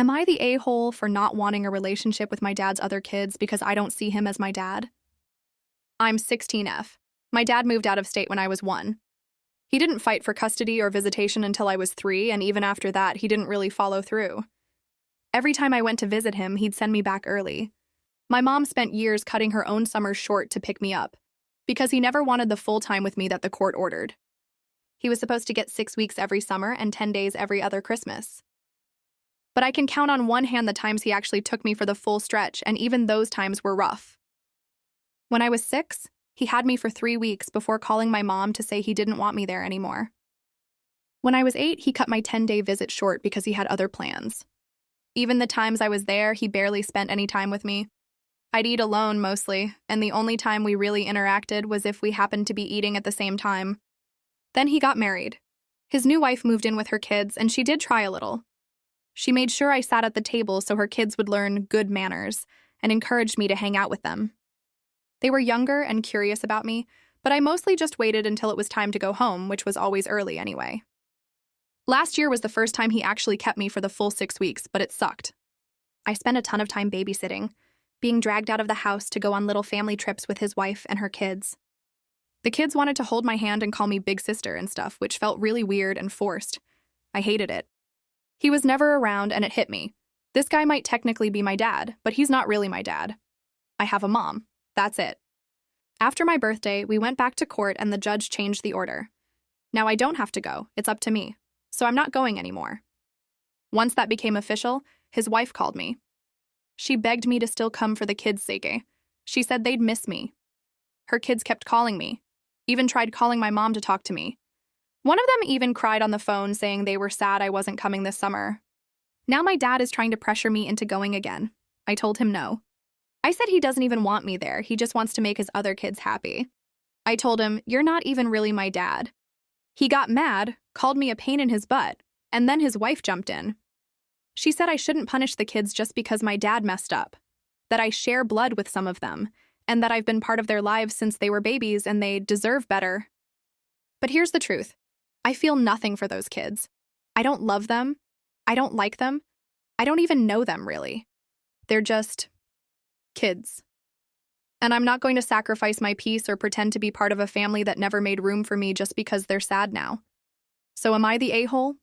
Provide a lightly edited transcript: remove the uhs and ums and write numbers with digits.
Am I the a-hole for not wanting a relationship with my dad's other kids because I don't see him as my dad? I'm 16F. My dad moved out of state when I was 1. He didn't fight for custody or visitation until I was 3, and even after that, he didn't really follow through. Every time I went to visit him, he'd send me back early. My mom spent years cutting her own summers short to pick me up, because he never wanted the full time with me that the court ordered. He was supposed to get 6 weeks every summer and 10 days every other Christmas. But I can count on one hand the times he actually took me for the full stretch, and even those times were rough. When I was 6, he had me for 3 weeks before calling my mom to say he didn't want me there anymore. When I was 8, he cut my 10-day visit short because he had other plans. Even the times I was there, he barely spent any time with me. I'd eat alone mostly, and the only time we really interacted was if we happened to be eating at the same time. Then he got married. His new wife moved in with her kids, and she did try a little. She made sure I sat at the table so her kids would learn good manners and encouraged me to hang out with them. They were younger and curious about me, but I mostly just waited until it was time to go home, which was always early anyway. Last year was the first time he actually kept me for the full 6 weeks, but it sucked. I spent a ton of time babysitting, being dragged out of the house to go on little family trips with his wife and her kids. The kids wanted to hold my hand and call me big sister and stuff, which felt really weird and forced. I hated it. He was never around, and it hit me. This guy might technically be my dad, but he's not really my dad. I have a mom. That's it. After my birthday, we went back to court and the judge changed the order. Now I don't have to go, it's up to me, so I'm not going anymore. Once that became official, his wife called me. She begged me to still come for the kids' sake. She said they'd miss me. Her kids kept calling me, even tried calling my mom to talk to me. One of them even cried on the phone saying they were sad I wasn't coming this summer. Now my dad is trying to pressure me into going again. I told him no. I said he doesn't even want me there, he just wants to make his other kids happy. I told him, you're not even really my dad. He got mad, called me a pain in his butt, and then his wife jumped in. She said I shouldn't punish the kids just because my dad messed up, that I share blood with some of them, and that I've been part of their lives since they were babies and they deserve better. But here's the truth. I feel nothing for those kids. I don't love them. I don't like them. I don't even know them, really. They're just kids. And I'm not going to sacrifice my peace or pretend to be part of a family that never made room for me just because they're sad now. So am I the a-hole?